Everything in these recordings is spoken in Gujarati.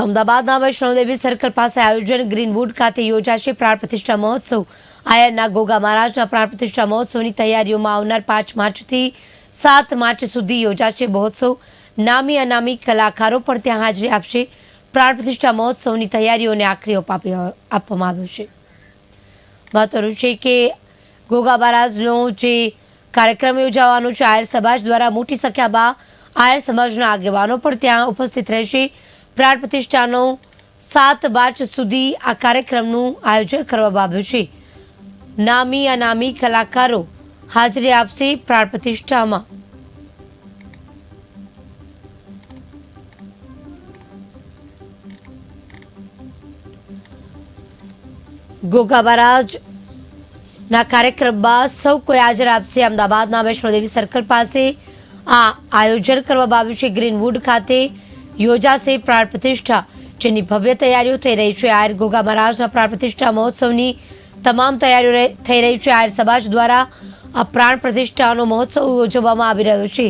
તો અમદાવાદના વૈષ્ણોદેવી સર્કલ પાસે આયોજન ગ્રીનવુડ ખાતે યોજાશે પ્રાણ પ્રતિષ્ઠા મહોત્સવ। આયરના ગોગા મહારાજના પ્રાણ પ્રતિષ્ઠા મહોત્સવની તૈયારીઓમાં આવનાર 5 માર્ચથી 7 માર્ચ સુધી યોજાશે મહોત્સવ। નામી અનામી કલાકારો પણ ત્યાં હાજરી આપશે। પ્રાણ પ્રતિષ્ઠા મહોત્સવની તૈયારીઓને આખરી ઓપ આપવામાં આવ્યો છે। મહત્વનું છે કે ગોગા મહારાજનો જે કાર્યક્રમ યોજાવાનો છે, આયર સમાજ દ્વારા મોટી સંખ્યામાં આયર સમાજના આગેવાનો પણ ત્યાં ઉપસ્થિત રહેશે। પ્રાણ પ્રતિષ્ઠાનો 7 માર્ચ સુધી આ કાર્યક્રમનું આયોજન કરવામાં આવ્યું છે। નામી અનામી કલાકારો હાજરી આપશે પ્રાણ પ્રતિષ્ઠામાં। ગોગા મહારાજના કાર્યક્રમમાં સૌ કોઈ હાજર આપશે। અમદાવાદના વૈષ્ણોદેવી સર્કલ પાસે આ આયોજન કરવામાં આવ્યું છે। ગ્રીનવુડ ખાતે યોજાશે પ્રાણ પ્રતિષ્ઠા, જેની ભવ્ય તૈયારીઓ થઈ રહી છે। આયર ગોગા મહારાજના પ્રાણ પ્રતિષ્ઠા મહોત્સવની તમામ તૈયારીઓ થઈ રહી છે। આયર સમાજ દ્વારા આ પ્રાણ પ્રતિષ્ઠાનો મહોત્સવ યોજવામાં આવી રહ્યો છે।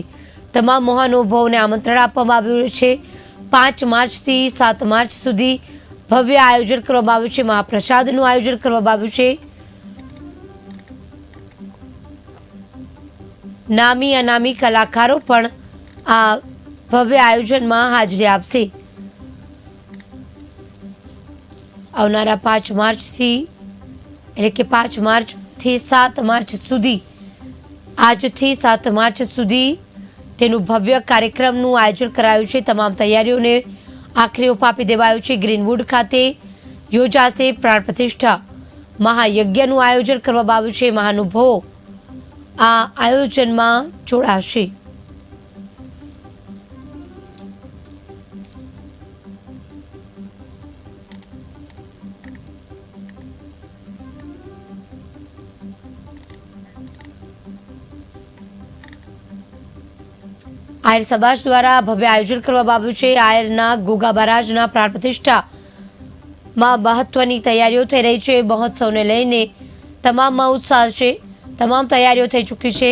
તમામ મહાનુભાવોને આમંત્રણ આપવામાં આવ્યું છે। 5 માર્ચથી 7 માર્ચ સુધી ભવ્ય આયોજન કરવામાં આવ્યું છે। મહાપ્રસાદનું આયોજન કરવામાં આવ્યું છે। નામી અનામી કલાકારો પણ આ ભવ્ય આયોજનમાં હાજરી આપશે। આવનારા 5 માર્ચથી એટલે કે 5 માર્ચથી 7 માર્ચ સુધી, આજથી 7 માર્ચ સુધી તેનું ભવ્ય કાર્યક્રમનું આયોજન કરાયું છે। તમામ તૈયારીઓને આખરી ઓપ આપી દેવાયો છે। ગ્રીનવુડ ખાતે યોજાશે પ્રાણ પ્રતિષ્ઠા મહાયજ્ઞનું આયોજન કરવામાં આવ્યું છે। મહાનુભાવો આ આયોજનમાં જોડાશે। આયર સમાજ દ્વારા ભવ્ય આયોજન કરવામાં આવ્યું છે। આયરના ગોગા મહારાજના પ્રાણ પ્રતિષ્ઠામાં મહત્વની તૈયારીઓ થઈ રહી છે। મહોત્સવને લઈને તમામમાં ઉત્સાહ છે। તમામ તૈયારીઓ થઈ ચૂકી છે।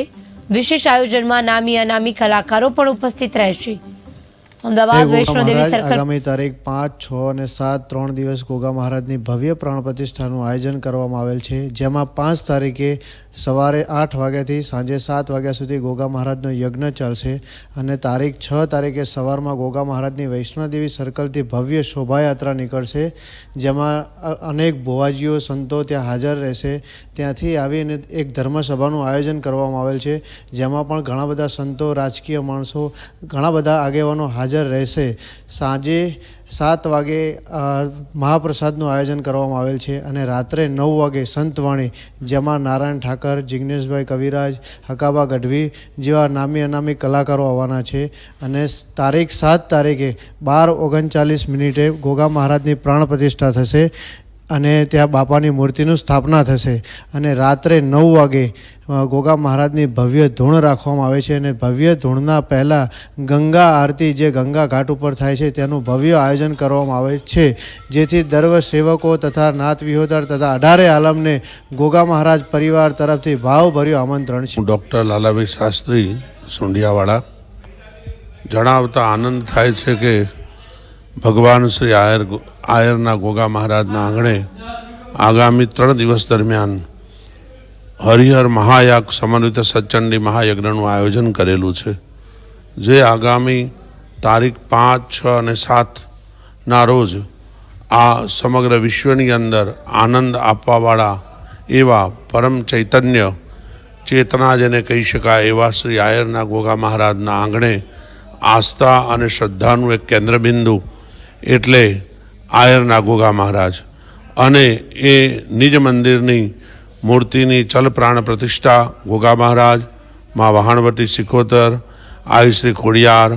વિશેષ આયોજનમાં નામી અનામી કલાકારો પણ ઉપસ્થિત રહેશે। અમદાવાદ વૈષ્ણોદેવી સર્કલ આગામી તારીખ 5, 6 અને 7 3 દિવસ ગોગા મહારાજની ભવ્ય પ્રાણ પ્રતિષ્ઠાનું આયોજન કરવામાં આવેલ છે। જેમાં 5 તારીખે સવારે 8 વાગ્યાથી સાંજે 7 વાગ્યા સુધી ગોગા મહારાજનો યજ્ઞ ચાલશે અને તારીખ 6 તારીખે સવારમાં ગોગા મહારાજની વૈષ્ણોદેવી સર્કલથી ભવ્ય શોભાયાત્રા નીકળશે। જેમાં અનેક ભુવાજીઓ સંતો ત્યાં હાજર રહેશે। ત્યાંથી આવીને એક ધર્મસભાનું આયોજન કરવામાં આવેલ છે। જેમાં પણ ઘણા બધા સંતો, રાજકીય માણસો, ઘણા બધા આગેવાનો હાજર રહેશે। સાંજે 7 વાગે મહાપ્રસાદનું આયોજન કરવામાં આવેલ છે અને રાત્રે 9 વાગે સંતવાણી, જેમાં નારાયણ ઠાકર, જિગ્નેશભાઈ કવિરાજ, હકાબા ગઢવી જેવા નામી અનામી કલાકારો આવવાના છે। અને તારીખ 7 તારીખે 12:39 ગોગા મહારાજની પ્રાણ પ્રતિષ્ઠા થશે અને ત્યાં બાપાની મૂર્તિનું સ્થાપના થશે અને રાત્રે 9 વાગે ગોગા મહારાજની ભવ્ય ધૂણ રાખવામાં આવે છે અને ભવ્ય ધૂણના પહેલાં ગંગા આરતી, જે ગંગા ઘાટ ઉપર થાય છે, તેનું ભવ્ય આયોજન કરવામાં આવે છે। જેથી દર્વ સેવકો તથા નાત વિહોતર તથા 18 આલમને ગોગા મહારાજ પરિવાર તરફથી ભાવભર્યું આમંત્રણ છે। ડૉક્ટર લાલાભાઈ શાસ્ત્રી સુંઢિયાવાળા જણાવતા આનંદ થાય છે કે ભગવાન શ્રી આયરના ગોગા મહારાજના આંગણે આગામી 3 દિવસ દરમિયાન હરિહર મહાયાગ સમન્વિત સચંડી મહાયજ્ઞનું આયોજન કરેલું છે। જે આગામી તારીખ 5, 6 અને 7ના રોજ આ સમગ્ર વિશ્વની અંદર આનંદ આપવાવાળા એવા પરમ ચૈતન્ય ચેતના જેને કહી શકાય એવા શ્રી આયરના ગોગા મહારાજના આંગણે આસ્થા અને શ્રદ્ધાનું એક કેન્દ્રબિંદુ એટલે આયરના ગોગા મહારાજ અને એ નિજ મંદિરની મૂર્તિની ચલ પ્રાણ પ્રતિષ્ઠા ગોગા મહારાજ, મા વહાણવટી સિકોતર, આઈ શ્રી ખોડિયાર,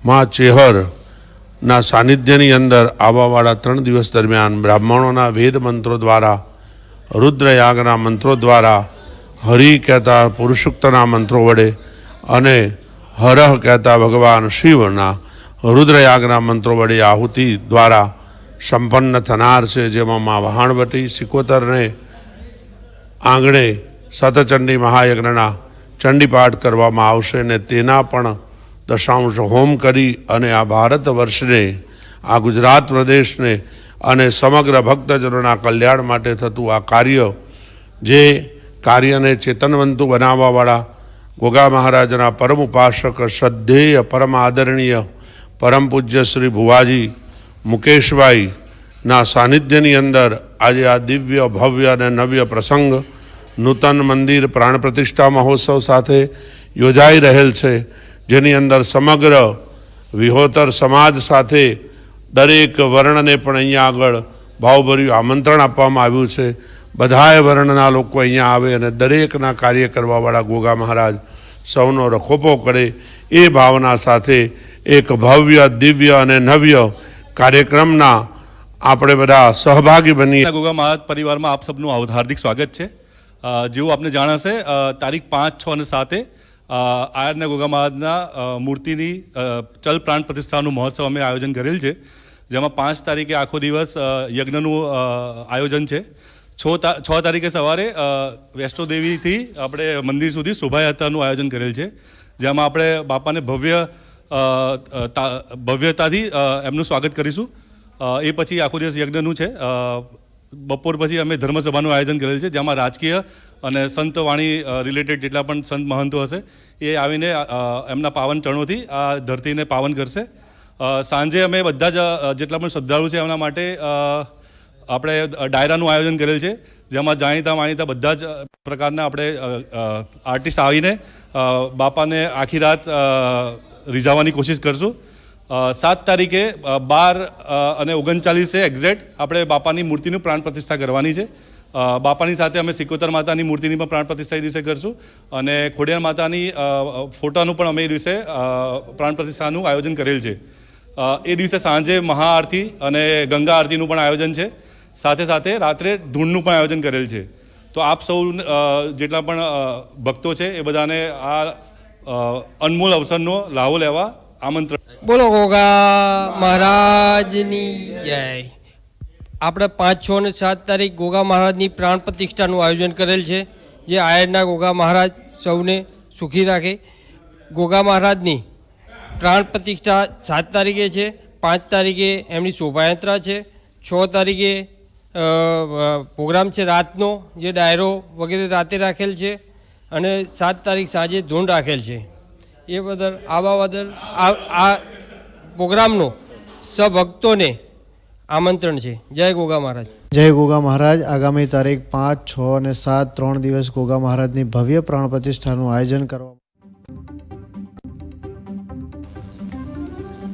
મા ચેહરના સાનિધ્યની અંદર આવવાવાળા 3 દિવસ દરમિયાન બ્રાહ્મણોના વેદ મંત્રો દ્વારા, રુદ્રયાગના મંત્રો દ્વારા, હરિ કહેતા પુરુષોક્તના મંત્રો વડે અને હરહ કહેતા ભગવાન શિવના રુદ્રયાગના મંત્રો વડે આહુતિ દ્વારા સંપન્ન થનાર છે। જેમાં મા વહાણવટી સિકોતરને આંગણે સતચંડી મહાયજ્ઞના ચંડીપાઠ કરવામાં આવશે અને તેના પણ દશાંશ હોમ કરી અને આ ભારત વર્ષને આ ગુજરાત પ્રદેશને અને સમગ્ર ભક્તજનોના કલ્યાણ માટે થતું આ કાર્ય, જે કાર્યને ચેતનવંતું બનાવવાવાળા ગોગા મહારાજના પરમ ઉપાસક, શ્રદ્ધેય, પરમ આદરણીય, પરમ પૂજ્ય શ્રી ભુવાજી મુકેશભાઈના સાનિધ્યની અંદર આજે આ દિવ્ય, ભવ્ય અને નવ્ય પ્રસંગ નૂતન મંદિર પ્રાણ પ્રતિષ્ઠા મહોત્સવ સાથે યોજાઈ રહેલ છે, જેની અંદર સમગ્ર વિહોતર સમાજ સાથે દરેક વર્ણને પણ અહીંયા આગળ ભાવભર્યું આમંત્રણ આપવામાં આવ્યું છે. બધાએ વર્ણના લોકો અહીંયા આવે અને દરેકના કાર્ય કરવાવાળા ગોગા મહારાજ સૌનો રખોપો કરે એ ભાવના સાથે એક ભવ્ય, દિવ્ય અને નવ્ય કાર્યક્રમના આપણે બધા સહભાગી બની. ગોગા મહારાજ પરિવારમાં આપ સબનું હાર્દિક સ્વાગત છે. જેવું આપને જાણ હશે, તારીખ 5, 6 અને 7 આયરના ગોગા મહારાજના મૂર્તિની ચલ પ્રાણ પ્રતિષ્ઠાનું મહોત્સવ અમે આયોજન કરેલ છે, જેમાં 5 તારીખે આખો દિવસ યજ્ઞનું આયોજન છે. 6 તારીખે સવારે વૈષ્ણોદેવીથી આપણે મંદિર સુધી શોભાયાત્રાનું આયોજન કરેલ છે, જેમાં આપણે બાપાને ભવ્યતાથી એમનું સ્વાગત કરીશું. એ પછી આખો દિવસ યજ્ઞનું છે. બપોર પછી અમે ધર્મસભાનું આયોજન કરેલ છે, જેમાં રાજકીય અને સંત વાણી રિલેટેડ જેટલા પણ સંત મહંતો હશે એ આવીને એમના પાવન ચરણોથી આ ધરતીને પાવન કરશે. સાંજે અમે બધા જ જેટલા પણ શ્રદ્ધાળુ છે એમના માટે આપણે ડાયરાનું આયોજન કરેલ છે, જેમાં જાણીતા બધા જ પ્રકારના આપણે આર્ટિસ્ટ આવીને બાપાને આખી રાત રીઝાવવાની કોશિશ કરશું. 7 તારીખે 12 અને 39 એક્ઝેક્ટ આપણે બાપાની મૂર્તિનું પ્રાણ પ્રતિષ્ઠા કરવાની છે. બાપાની સાથે અમે સિકોતર માતાની મૂર્તિની પણ પ્રાણ પ્રતિષ્ઠા એ દિવસે કરશું અને ખોડિયાર માતાની ફોટાનું પણ અમે એ દિવસે પ્રાણ પ્રતિષ્ઠાનું આયોજન કરેલ છે. એ દિવસે સાંજે મહાઆરતી અને ગંગા આરતીનું પણ આયોજન છે. સાથે સાથે રાત્રે ધૂનનું પણ આયોજન કરેલ છે. તો આપ સૌ જેટલા પણ ભક્તો છે એ બધાને આ અનમોલ અવસરનો લાભો લેવા આમંત્રણ. બોલો ગોગા મહારાજની જય. આપણે 5, 6 અને 7 તારીખ ગોગા મહારાજની પ્રાણ પ્રતિષ્ઠાનું આયોજન કરેલ છે, જે આયરના ગોગા મહારાજ સૌને સુખી રાખે. ગોગા મહારાજની પ્રાણ પ્રતિષ્ઠા 7 તારીખે છે. 5 તારીખે એમની શોભાયાત્રા છે. 6 તારીખે પ્રોગ્રામ છે રાતનો, જે ડાયરો વગેરે રાતે રાખેલ છે અને 7 તારીખ સાંજે ધૂન રાખેલ છે. એ બદલ આ પ્રોગ્રામનો સભક્તોને આમંત્રણ છે. જય ગોગા મહારાજ. જય ગોગા મહારાજ. આગામી તારીખ 5, 6 અને 7 3 દિવસ ગોગા મહારાજની ભવ્ય પ્રાણ પ્રતિષ્ઠાનું આયોજન કરવામાં